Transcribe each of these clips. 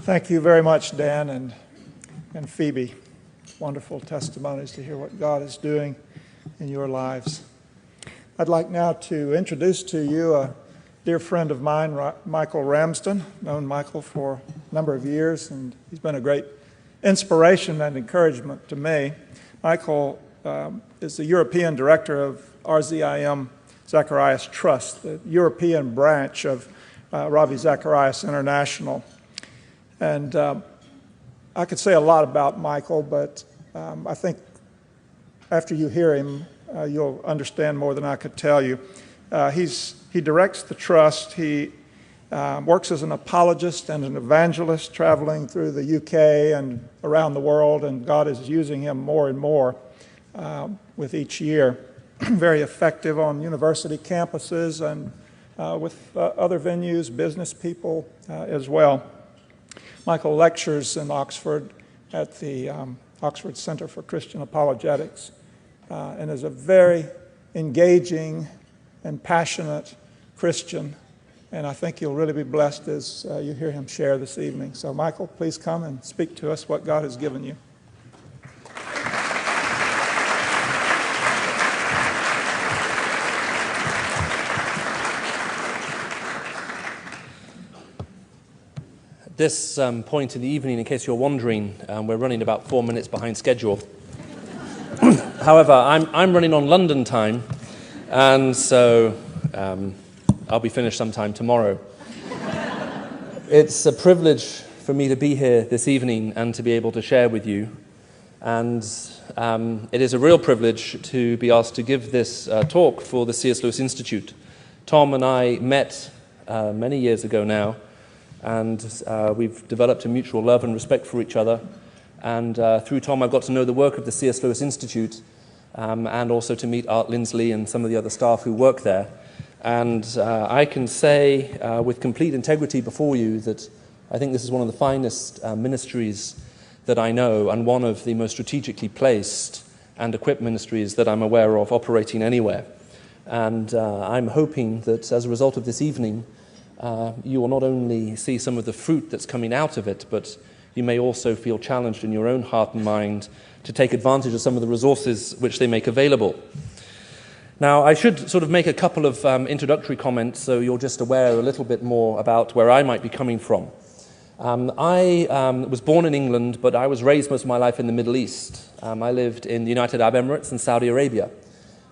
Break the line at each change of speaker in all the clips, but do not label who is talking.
Thank you very much, Dan and Phoebe. Wonderful testimonies to hear what God is doing in your lives. I'd like now to introduce to you a dear friend of mine, Michael Ramsden. I've known Michael for a number of years, and he's been a great inspiration and encouragement to me. Michael is the European director of RZIM Zacharias Trust, the European branch of Ravi Zacharias International. And I could say a lot about Michael, but I think after you hear him, you'll understand more than I could tell you. He directs the trust. He works as an apologist and an evangelist, traveling through the UK and around the world, and God is using him more and more with each year. Very effective on university campuses and with other venues, business people as well. Michael lectures in Oxford at the Oxford Center for Christian Apologetics and is a very engaging and passionate Christian, and I think you'll really be blessed as you hear him share this evening. So Michael, please come and speak to us what God has given you.
At this point in the evening, in case you're wondering, we're running about 4 minutes behind schedule. However, I'm running on London time, and so I'll be finished sometime tomorrow. It's a privilege for me to be here this evening and to be able to share with you. And it is a real privilege to be asked to give this talk for the C.S. Lewis Institute. Tom and I met many years ago now, and we've developed a mutual love and respect for each other. And through Tom, I've got to know the work of the C.S. Lewis Institute, and also to meet Art Lindsley and some of the other staff who work there. And I can say with complete integrity before you that I think this is one of the finest ministries that I know, and one of the most strategically placed and equipped ministries that I'm aware of operating anywhere. And I'm hoping that as a result of this evening, you will not only see some of the fruit that's coming out of it, but you may also feel challenged in your own heart and mind to take advantage of some of the resources which they make available. Now, I should sort of make a couple of introductory comments so you're just aware a little bit more about where I might be coming from. I was born in England, but I was raised most of my life in the Middle East. I lived in the United Arab Emirates and Saudi Arabia.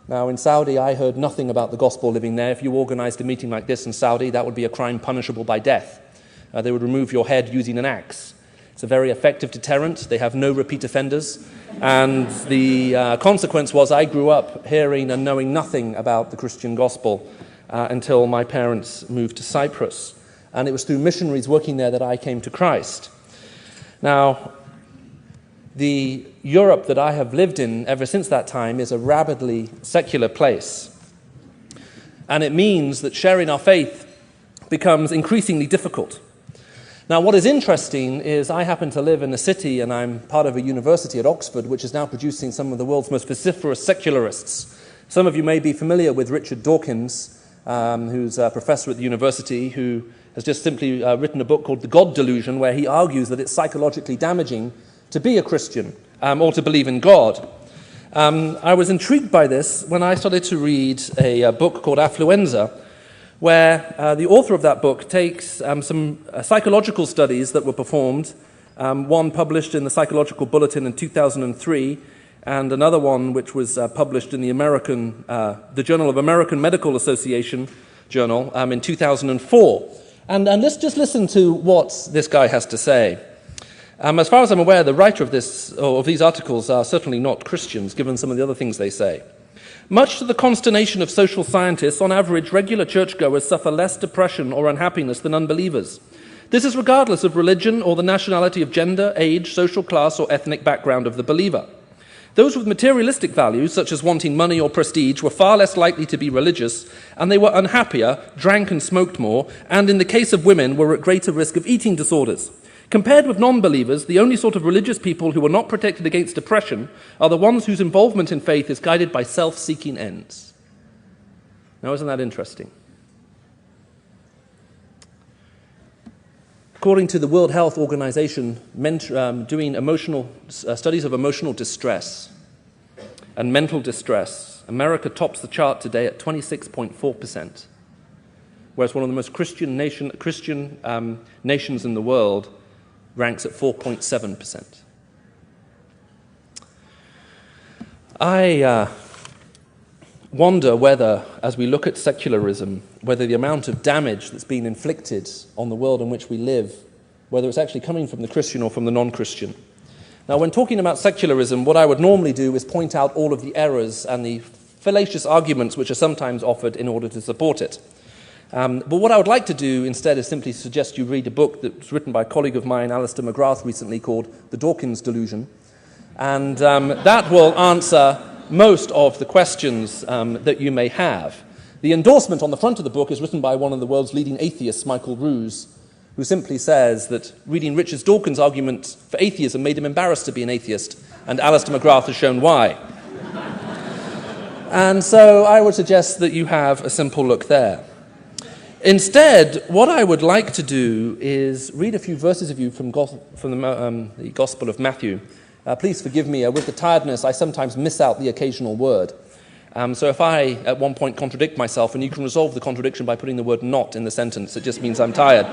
Now, in Saudi, I heard nothing about the gospel living there. If you organized a meeting like this in Saudi, that would be a crime punishable by death. They would remove your head using an axe. It's a very effective deterrent. They have no repeat offenders. And the consequence was I grew up hearing and knowing nothing about the Christian gospel until my parents moved to Cyprus. And it was through missionaries working there that I came to Christ. Now, the Europe that I have lived in ever since that time is a rabidly secular place. And it means that sharing our faith becomes increasingly difficult. Now, what is interesting is I happen to live in a city, and I'm part of a university at Oxford, which is now producing some of the world's most vociferous secularists. Some of you may be familiar with Richard Dawkins, who's a professor at the university, who has just simply written a book called The God Delusion, where he argues that it's psychologically damaging to be a Christian or to believe in God. I was intrigued by this when I started to read a book called Affluenza, where the author of that book takes some psychological studies that were performed, one published in the Psychological Bulletin in 2003, and another one which was published in the Journal of American Medical Association journal in 2004. And let's just listen to what this guy has to say. As far as I'm aware, the writer of these articles are certainly not Christians, given some of the other things they say. Much to the consternation of social scientists, on average, regular churchgoers suffer less depression or unhappiness than unbelievers. This is regardless of religion or the nationality of gender, age, social class, or ethnic background of the believer. Those with materialistic values, such as wanting money or prestige, were far less likely to be religious, and they were unhappier, drank and smoked more, and in the case of women, were at greater risk of eating disorders. Compared with non-believers, the only sort of religious people who are not protected against depression are the ones whose involvement in faith is guided by self-seeking ends. Now, isn't that interesting? According to the World Health Organization, doing studies of emotional distress and mental distress, America tops the chart today at 26.4%, whereas one of the most Christian nations in the world ranks at 4.7%. I wonder whether, as we look at secularism, whether the amount of damage that's been inflicted on the world in which we live, whether it's actually coming from the Christian or from the non-Christian. Now, when talking about secularism, what I would normally do is point out all of the errors and the fallacious arguments which are sometimes offered in order to support it. But what I would like to do instead is simply suggest you read a book that was written by a colleague of mine, Alistair McGrath, recently called The Dawkins Delusion. And that will answer most of the questions that you may have. The endorsement on the front of the book is written by one of the world's leading atheists, Michael Ruse, who simply says that reading Richard Dawkins' argument for atheism made him embarrassed to be an atheist, and Alistair McGrath has shown why. And so I would suggest that you have a simple look there. Instead, what I would like to do is read a few verses of you from the Gospel of Matthew. Please forgive me, with the tiredness, I sometimes miss out the occasional word. So if I, at one point, contradict myself, and you can resolve the contradiction by putting the word not in the sentence, it just means I'm tired.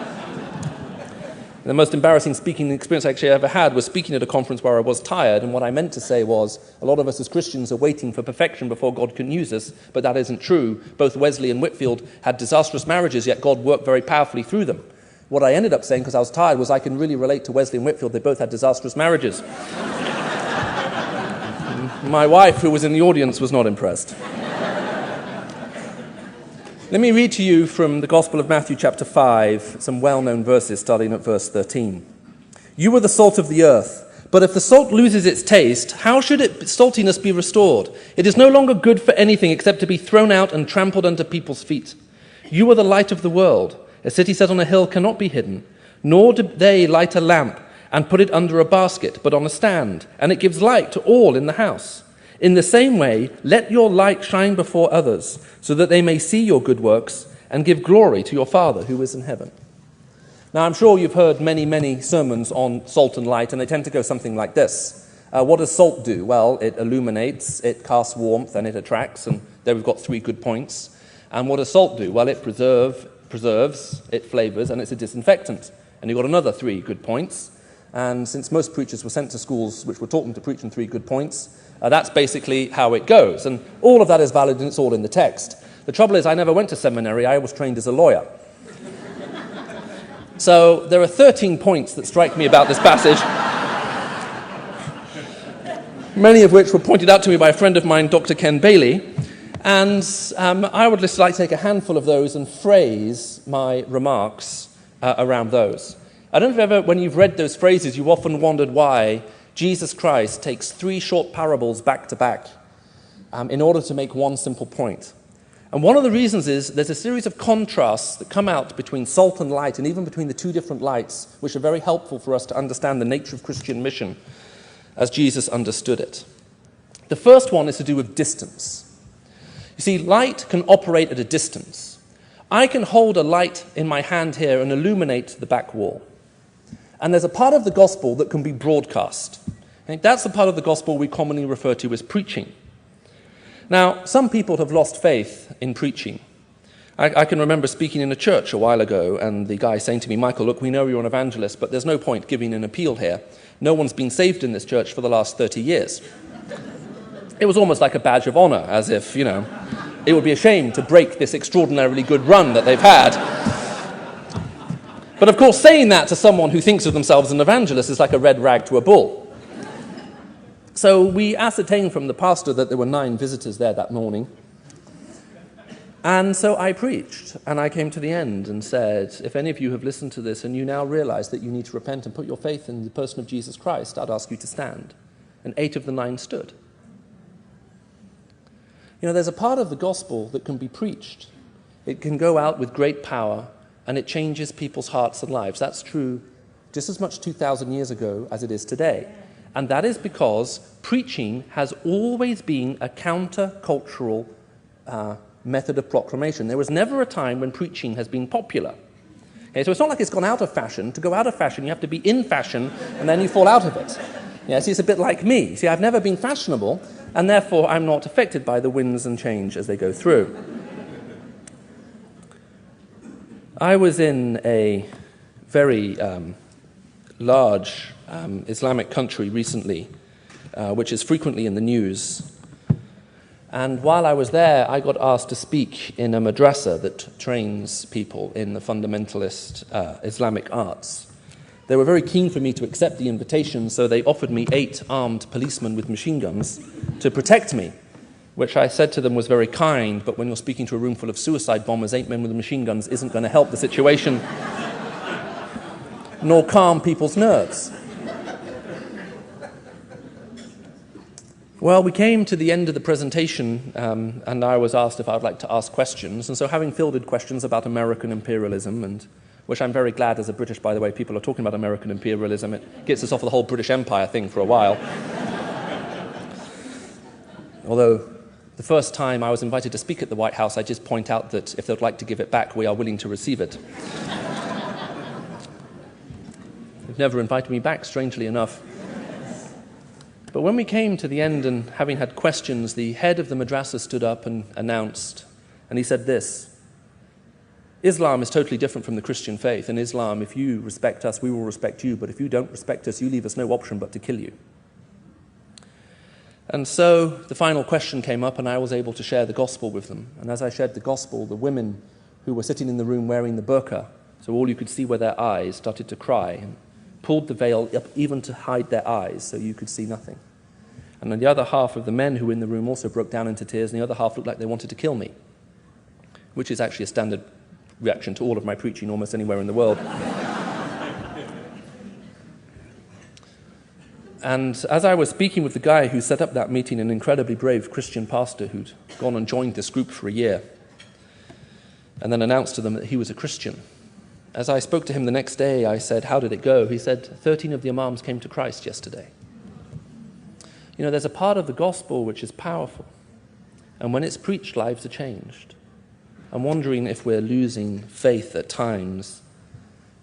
The most embarrassing speaking experience I actually ever had was speaking at a conference where I was tired, and what I meant to say was, a lot of us as Christians are waiting for perfection before God can use us, but that isn't true. Both Wesley and Whitfield had disastrous marriages, yet God worked very powerfully through them. What I ended up saying, because I was tired, was I can really relate to Wesley and Whitfield. They both had disastrous marriages. My wife, who was in the audience, was not impressed. Let me read to you from the Gospel of Matthew chapter 5, some well-known verses starting at verse 13. You are the salt of the earth, but if the salt loses its taste, how should its saltiness be restored? It is no longer good for anything except to be thrown out and trampled under people's feet. You are the light of the world. A city set on a hill cannot be hidden, nor do they light a lamp and put it under a basket, but on a stand, and it gives light to all in the house. In the same way, let your light shine before others, so that they may see your good works and give glory to your Father who is in heaven. Now, I'm sure you've heard many, many sermons on salt and light, and they tend to go something like this. What does salt do? Well, it illuminates, it casts warmth, and it attracts, and there we've got 3 good points. And what does salt do? Well, it preserves, it flavors, and it's a disinfectant. And you've got another 3 good points. And since most preachers were sent to schools which were taught them to preach in 3 good points, that's basically how it goes. And all of that is valid, and it's all in the text. The trouble is, I never went to seminary. I was trained as a lawyer. So there are 13 points that strike me about this passage, many of which were pointed out to me by a friend of mine, Dr. Ken Bailey. And I would just like to take a handful of those and phrase my remarks around those. I don't know if ever, when you've read those phrases, you've often wondered why Jesus Christ takes 3 short parables back to back in order to make one simple point. And one of the reasons is there's a series of contrasts that come out between salt and light, and even between the 2 different lights, which are very helpful for us to understand the nature of Christian mission as Jesus understood it. The first one is to do with distance. You see, light can operate at a distance. I can hold a light in my hand here and illuminate the back wall. And there's a part of the gospel that can be broadcast. And that's the part of the gospel we commonly refer to as preaching. Now, some people have lost faith in preaching. I can remember speaking in a church a while ago, and the guy saying to me, Michael, look, we know you're an evangelist, but there's no point giving an appeal here. No one's been saved in this church for the last 30 years. It was almost like a badge of honor, as if, it would be a shame to break this extraordinarily good run that they've had. But of course, saying that to someone who thinks of themselves as an evangelist is like a red rag to a bull. So we ascertained from the pastor that there were 9 visitors there that morning. And so I preached, and I came to the end and said, if any of you have listened to this and you now realize that you need to repent and put your faith in the person of Jesus Christ, I'd ask you to stand. And 8 of the 9 stood. There's a part of the gospel that can be preached. It can go out with great power, and it changes people's hearts and lives. That's true just as much 2,000 years ago as it is today. And that is because preaching has always been a counter-cultural method of proclamation. There was never a time when preaching has been popular. Okay, so it's not like it's gone out of fashion. To go out of fashion, you have to be in fashion, and then you fall out of it. Yeah, see, it's a bit like me. See, I've never been fashionable, and therefore I'm not affected by the winds and change as they go through. I was in a very large Islamic country recently, which is frequently in the news. And while I was there, I got asked to speak in a madrasa that trains people in the fundamentalist Islamic arts. They were very keen for me to accept the invitation, so they offered me 8 armed policemen with machine guns to protect me, which I said to them was very kind, but when you're speaking to a room full of suicide bombers, 8 men with machine guns isn't going to help the situation, nor calm people's nerves. Well, we came to the end of the presentation, and I was asked if I would like to ask questions. And so having fielded questions about American imperialism, and which I'm very glad as a British, by the way, people are talking about American imperialism. It gets us off the whole British Empire thing for a while. Although the first time I was invited to speak at the White House, I just point out that if they'd like to give it back, we are willing to receive it. They've never invited me back, strangely enough. But when we came to the end and having had questions, the head of the madrasa stood up and announced, and he said this: Islam is totally different from the Christian faith. In Islam, if you respect us, we will respect you, but if you don't respect us, you leave us no option but to kill you. And so the final question came up, and I was able to share the gospel with them. And as I shared the gospel, the women who were sitting in the room wearing the burqa, so all you could see were their eyes, started to cry and pulled the veil up even to hide their eyes so you could see nothing. And then the other half of the men who were in the room also broke down into tears, and the other half looked like they wanted to kill me, which is actually a standard reaction to all of my preaching almost anywhere in the world. And as I was speaking with the guy who set up that meeting, an incredibly brave Christian pastor who'd gone and joined this group for a year, and then announced to them that he was a Christian, as I spoke to him the next day, I said, "How did it go?" He said, 13 of the imams came to Christ yesterday. You know, there's a part of the gospel which is powerful, and when it's preached, lives are changed. I'm wondering if we're losing faith at times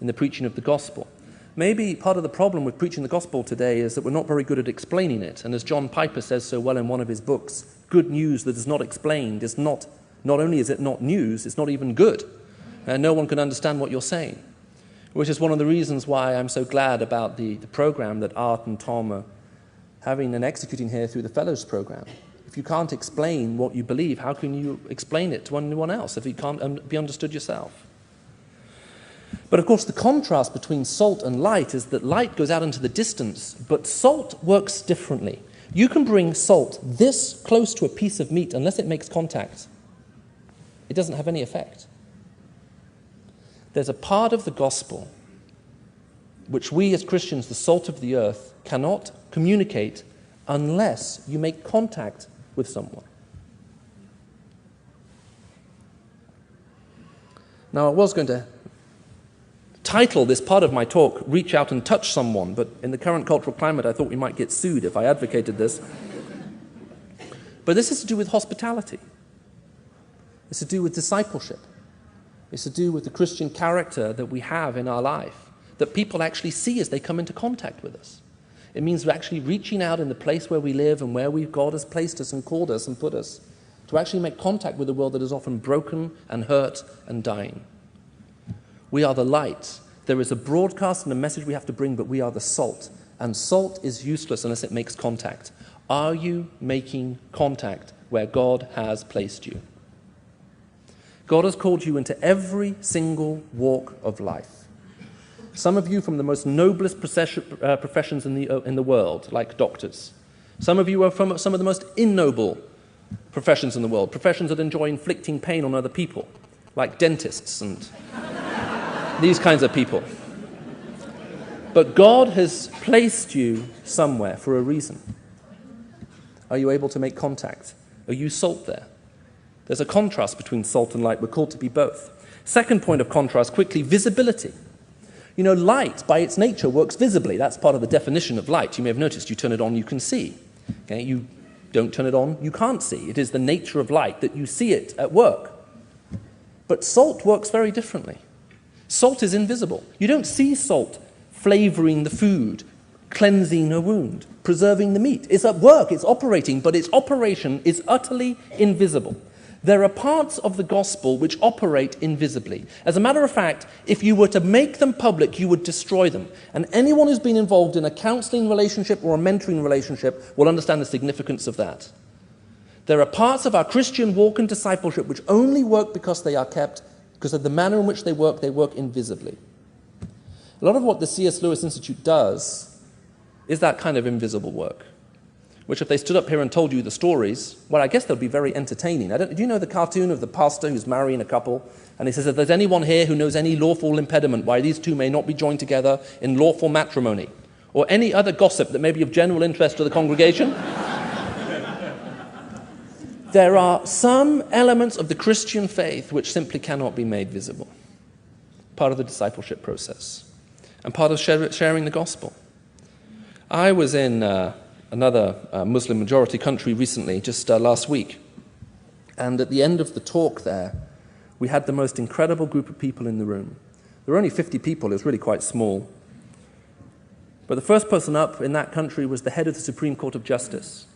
in the preaching of the gospel. Maybe part of the problem with preaching the gospel today is that we're not very good at explaining it, and as John Piper says so well in one of his books, good news that is not explained is not only is it not news, it's not even good. And no one can understand what you're saying, which is one of the reasons why I'm so glad about the program that Art and Tom are having and executing here through the Fellows program. If you can't explain what you believe, how can you explain it to anyone else if you can't be understood yourself? But of course, the contrast between salt and light is that light goes out into the distance, but salt works differently. You can bring salt this close to a piece of meat, unless it makes contact, it doesn't have any effect. There's a part of the gospel which we as Christians, the salt of the earth, cannot communicate unless you make contact with someone. Now, I was going to title this part of my talk, Reach Out and Touch Someone, but in the current cultural climate, I thought we might get sued if I advocated this. But this is to do with hospitality. It's to do with discipleship. It's to do with the Christian character that we have in our life, that people actually see as they come into contact with us. It means we're actually reaching out in the place where we live and where God has placed us and called us and put us, to actually make contact with a world that is often broken and hurt and dying. We are the light. There is a broadcast and a message we have to bring, but we are the salt. And salt is useless unless it makes contact. Are you making contact where God has placed you? God has called you into every single walk of life. Some of you from the most noblest professions in the world, like doctors. Some of you are from some of the most ignoble professions in the world, professions that enjoy inflicting pain on other people, like dentists and these kinds of people. But God has placed you somewhere for a reason. Are you able to make contact? Are you salt there? There's a contrast between salt and light. We're called to be both. Second point of contrast, quickly, visibility. You know, light, by its nature, works visibly. That's part of the definition of light. You may have noticed you turn it on, you can see. Okay? You don't turn it on, you can't see. It is the nature of light that you see it at work. But salt works very differently. Salt is invisible. You don't see salt flavoring the food, cleansing a wound, preserving the meat. It's at work, it's operating, but its operation is utterly invisible. There are parts of the gospel which operate invisibly. As a matter of fact, if you were to make them public, you would destroy them. And anyone who's been involved in a counseling relationship or a mentoring relationship will understand the significance of that. There are parts of our Christian walk and discipleship which only work because they are kept, because of the manner in which they work invisibly. A lot of what the C.S. Lewis Institute does is that kind of invisible work, which if they stood up here and told you the stories, well, I guess they'd be very entertaining. Do you know the cartoon of the pastor who's marrying a couple? And he says, if there's anyone here who knows any lawful impediment why these two may not be joined together in lawful matrimony, or any other gossip that may be of general interest to the congregation, there are some elements of the Christian faith which simply cannot be made visible. Part of the discipleship process, and part of sharing the gospel. I was in another Muslim-majority country recently, just last week. And at the end of the talk there, we had the most incredible group of people in the room. There were only 50 people, it was really quite small. But the first person up in that country was the head of the Supreme Court of Justice.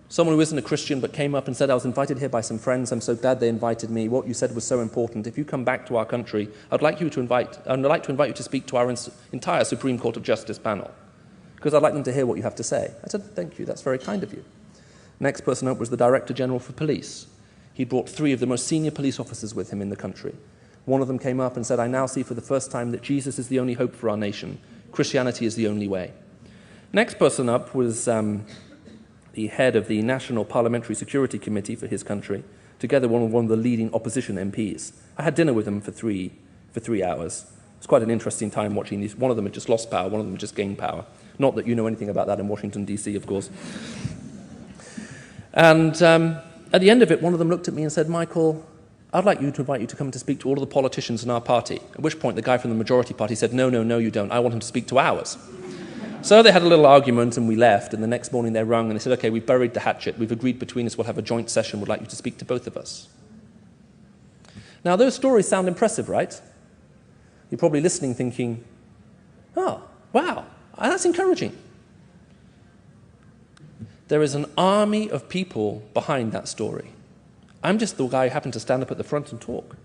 Someone who isn't a Christian but came up and said, I was invited here by some friends, I'm so glad they invited me, what you said was so important. If you come back to our country, I'd like to invite you to speak to our entire Supreme Court of Justice panel, because I'd like them to hear what you have to say. I said, thank you, that's very kind of you. Next person up was the Director General for Police. He brought 3 of the most senior police officers with him in the country. One of them came up and said, I now see for the first time that Jesus is the only hope for our nation. Christianity is the only way. Next person up was the head of the National Parliamentary Security Committee for his country, together with one of the leading opposition MPs. I had dinner with them for three hours. It was quite an interesting time watching these. One of them had just lost power, one of them had just gained power. Not that you know anything about that in Washington, D.C., of course. And at the end of it, one of them looked at me and said, Michael, I'd like to invite you to come to speak to all of the politicians in our party. At which point the guy from the majority party said, no, you don't. I want him to speak to ours. So they had a little argument and we left, and the next morning they rung and they said, okay, we've buried the hatchet. We've agreed between us, we'll have a joint session. We'd like you to speak to both of us. Now, those stories sound impressive, right? You're probably listening thinking, oh, wow, that's encouraging. There is an army of people behind that story. I'm just the guy who happened to stand up at the front and talk.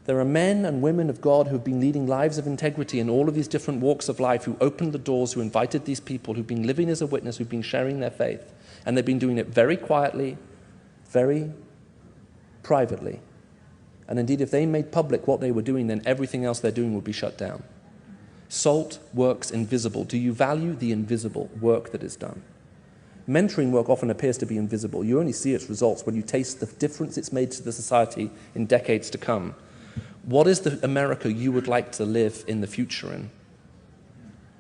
There are men and women of God who've been leading lives of integrity in all of these different walks of life, who opened the doors, who invited these people, who've been living as a witness, who've been sharing their faith. And they've been doing it very quietly, very privately. And indeed, if they made public what they were doing, then everything else they're doing would be shut down. Salt works invisible. Do you value the invisible work that is done? Mentoring work often appears to be invisible. You only see its results when you taste the difference it's made to the society in decades to come. What is the America you would like to live in the future in?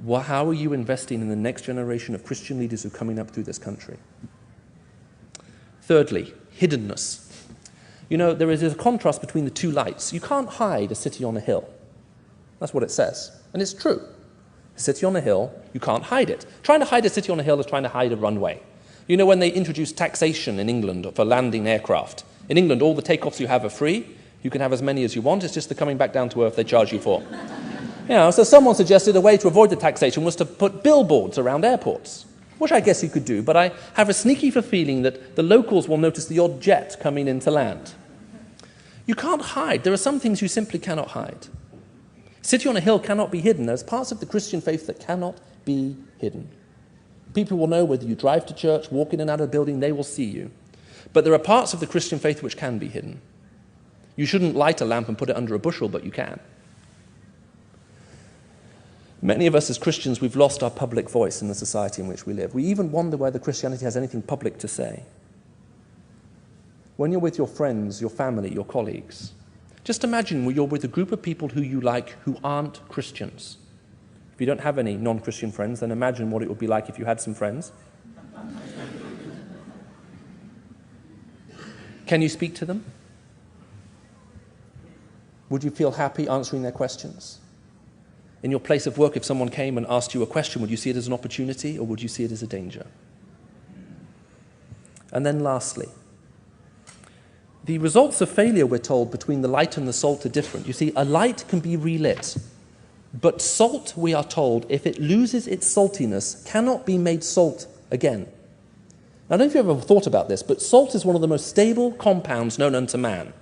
How are you investing in the next generation of Christian leaders who are coming up through this country? Thirdly, hiddenness. You know, there is a contrast between the two lights. You can't hide a city on a hill. That's what it says. And it's true. A city on a hill, you can't hide it. Trying to hide a city on a hill is trying to hide a runway. You know, when they introduced taxation in England for landing aircraft, in England all the takeoffs you have are free. You can have as many as you want. It's just the coming back down to earth they charge you for. So someone suggested a way to avoid the taxation was to put billboards around airports, which I guess you could do, but I have a sneaky feeling that the locals will notice the odd jet coming into land. You can't hide. There are some things you simply cannot hide. City on a hill cannot be hidden. There's parts of the Christian faith that cannot be hidden. People will know whether you drive to church, walk in and out of a building, they will see you. But there are parts of the Christian faith which can be hidden. You shouldn't light a lamp and put it under a bushel, but you can. Many of us as Christians, we've lost our public voice in the society in which we live. We even wonder whether Christianity has anything public to say. When you're with your friends, your family, your colleagues, just imagine you're with a group of people who you like who aren't Christians. If you don't have any non-Christian friends, then imagine what it would be like if you had some friends. Can you speak to them? Would you feel happy answering their questions? In your place of work, if someone came and asked you a question, would you see it as an opportunity or would you see it as a danger? And then lastly, the results of failure, we're told, between the light and the salt are different. You see, a light can be relit, but salt, we are told, if it loses its saltiness, cannot be made salt again. Now, I don't know if you've ever thought about this, but salt is one of the most stable compounds known unto man.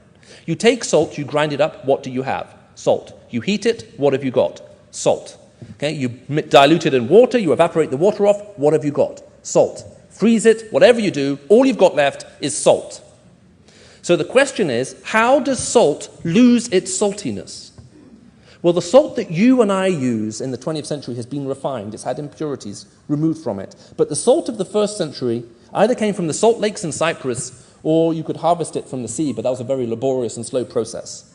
You take salt, you grind it up, what do you have? Salt. You heat it, what have you got? Salt. Okay, you dilute it in water, you evaporate the water off, what have you got? Salt. Freeze it, whatever you do, all you've got left is salt. So the question is, how does salt lose its saltiness? Well, the salt that you and I use in the 20th century has been refined. It's had impurities removed from it. But the salt of the first century either came from the salt lakes in Cyprus, or you could harvest it from the sea, but that was a very laborious and slow process.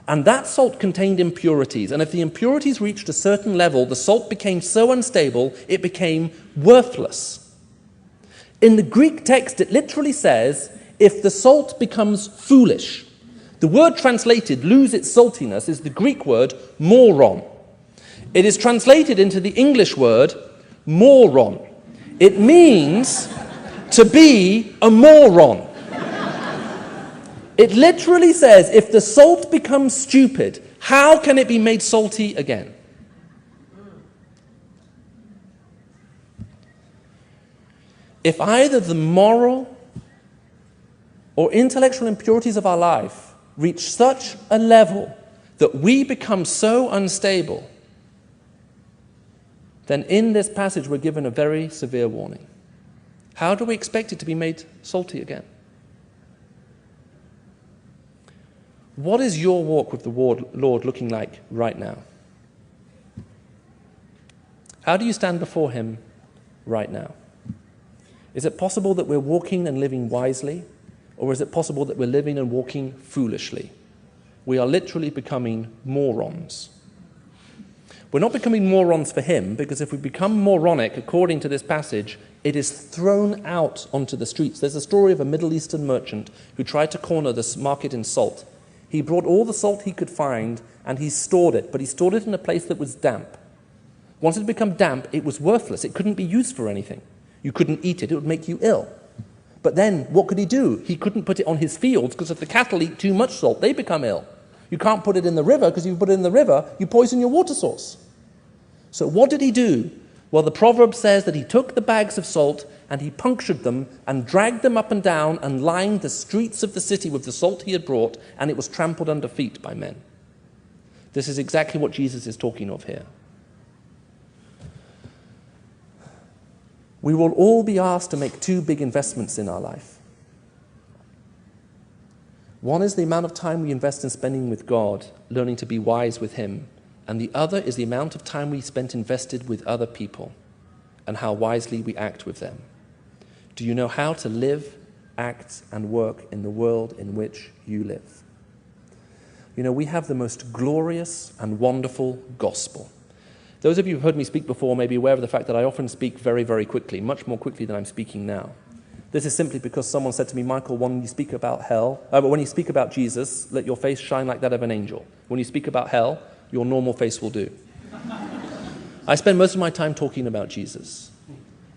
And that salt contained impurities. And if the impurities reached a certain level, the salt became so unstable, it became worthless. In the Greek text, it literally says, if the salt becomes foolish. The word translated, lose its saltiness, is the Greek word moron. It is translated into the English word moron. It means to be a moron. It literally says, if the salt becomes stupid, how can it be made salty again? If either the moral or intellectual impurities of our life reach such a level that we become so unstable, then in this passage we're given a very severe warning. How do we expect it to be made salty again? What is your walk with the Lord looking like right now? How do you stand before him right now? Is it possible that we're walking and living wisely, or is it possible that we're living and walking foolishly? We are literally becoming morons. We're not becoming morons for him, because if we become moronic, according to this passage, it is thrown out onto the streets. There's a story of a Middle Eastern merchant who tried to corner this market in salt. He brought all the salt he could find and he stored it, but he stored it in a place that was damp. Once it had become damp, it was worthless. It couldn't be used for anything. You couldn't eat it. It would make you ill. But then, what could he do? He couldn't put it on his fields, because if the cattle eat too much salt, they become ill. You can't put it in the river, because if you put it in the river, you poison your water source. So what did he do? Well, the proverb says that he took the bags of salt and he punctured them and dragged them up and down and lined the streets of the city with the salt he had brought, and it was trampled under feet by men. This is exactly what Jesus is talking of here. We will all be asked to make two big investments in our life. One is the amount of time we invest in spending with God, learning to be wise with him, and the other is the amount of time we spent invested with other people and how wisely we act with them. Do you know how to live, act, and work in the world in which you live? You know, we have the most glorious and wonderful gospel. Those of you who've heard me speak before may be aware of the fact that I often speak very, very quickly, much more quickly than I'm speaking now. This is simply because someone said to me, Michael, when you speak about when you speak about Jesus, let your face shine like that of an angel. When you speak about hell, your normal face will do. I spend most of my time talking about Jesus.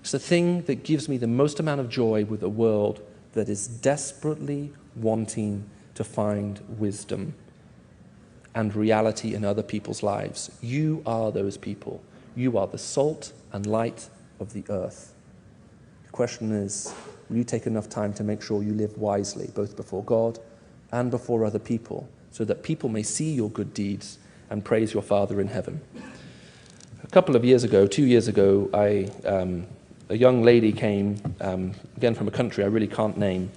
It's the thing that gives me the most amount of joy with a world that is desperately wanting to find wisdom and reality in other people's lives. You are those people. You are the salt and light of the earth. The question is, will you take enough time to make sure you live wisely, both before God and before other people, so that people may see your good deeds and praise your Father in heaven? A couple of years ago, 2 years ago, a young lady came, again from a country I really can't name,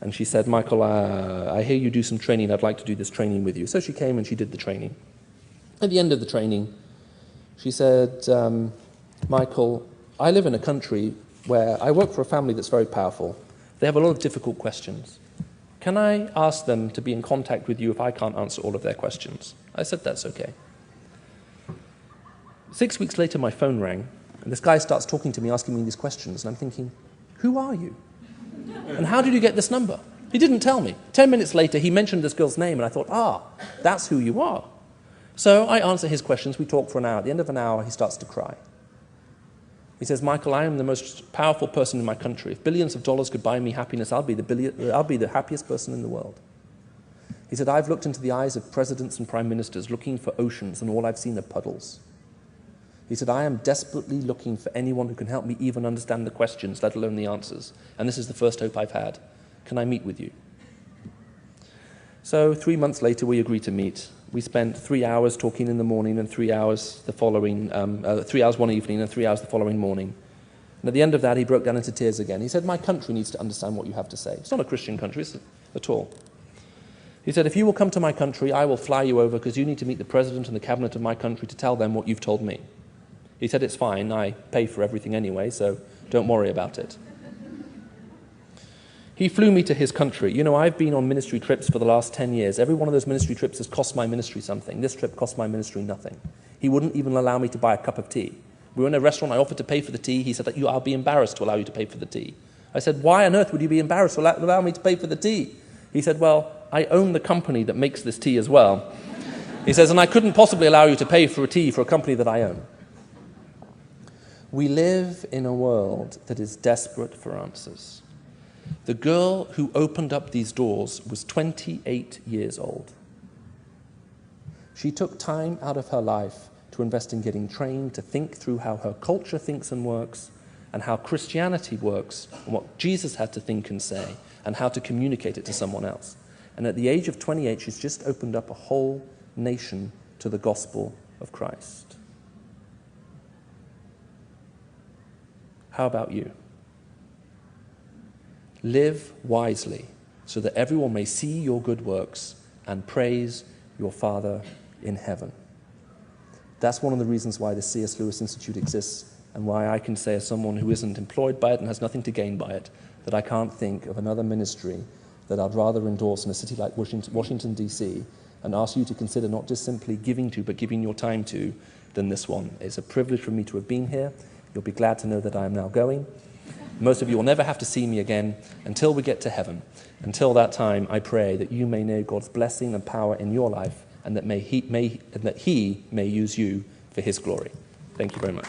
and she said, Michael, I hear you do some training. I'd like to do this training with you. So she came and she did the training. At the end of the training, she said, Michael, I live in a country where I work for a family that's very powerful. They have a lot of difficult questions. Can I ask them to be in contact with you if I can't answer all of their questions? I said, that's okay. 6 weeks later, my phone rang, and this guy starts talking to me, asking me these questions, and I'm thinking, who are you? And how did you get this number? He didn't tell me. 10 minutes later, he mentioned this girl's name, and I thought, that's who you are. So I answer his questions. We talk for an hour. At the end of an hour, he starts to cry. He says, Michael, I am the most powerful person in my country. If billions of dollars could buy me happiness, I'll be the happiest person in the world. He said, I've looked into the eyes of presidents and prime ministers looking for oceans, and all I've seen are puddles. He said, I am desperately looking for anyone who can help me even understand the questions, let alone the answers. And this is the first hope I've had. Can I meet with you? So 3 months later, we agreed to meet. We spent 3 hours talking in the morning and 3 hours the following, 3 hours one evening and 3 hours the following morning. And at the end of that, he broke down into tears again. He said, my country needs to understand what you have to say. It's not a Christian country at all. He said, if you will come to my country, I will fly you over because you need to meet the president and the cabinet of my country to tell them what you've told me. He said, it's fine. I pay for everything anyway, so don't worry about it. He flew me to his country. You know, I've been on ministry trips for the last 10 years. Every one of those ministry trips has cost my ministry something. This trip cost my ministry nothing. He wouldn't even allow me to buy a cup of tea. We were in a restaurant. I offered to pay for the tea. He said, I'll be embarrassed to allow you to pay for the tea. I said, why on earth would you be embarrassed to allow me to pay for the tea? He said, well, I own the company that makes this tea as well. He says, and I couldn't possibly allow you to pay for a tea for a company that I own. We live in a world that is desperate for answers. The girl who opened up these doors was 28 years old. She took time out of her life to invest in getting trained to think through how her culture thinks and works, and how Christianity works, and what Jesus had to think and say, and how to communicate it to someone else. And at the age of 28, she's just opened up a whole nation to the gospel of Christ. How about you? Live wisely so that everyone may see your good works and praise your Father in heaven. That's one of the reasons why the C.S. Lewis Institute exists, and why I can say, as someone who isn't employed by it and has nothing to gain by it, that I can't think of another ministry that I'd rather endorse in a city like Washington, D.C., and ask you to consider not just simply giving to, but giving your time to, than this one. It's a privilege for me to have been here. You'll be glad to know that I am now going. Most of you will never have to see me again until we get to heaven. Until that time, I pray that you may know God's blessing and power in your life, and that He may use you for His glory. Thank you very much.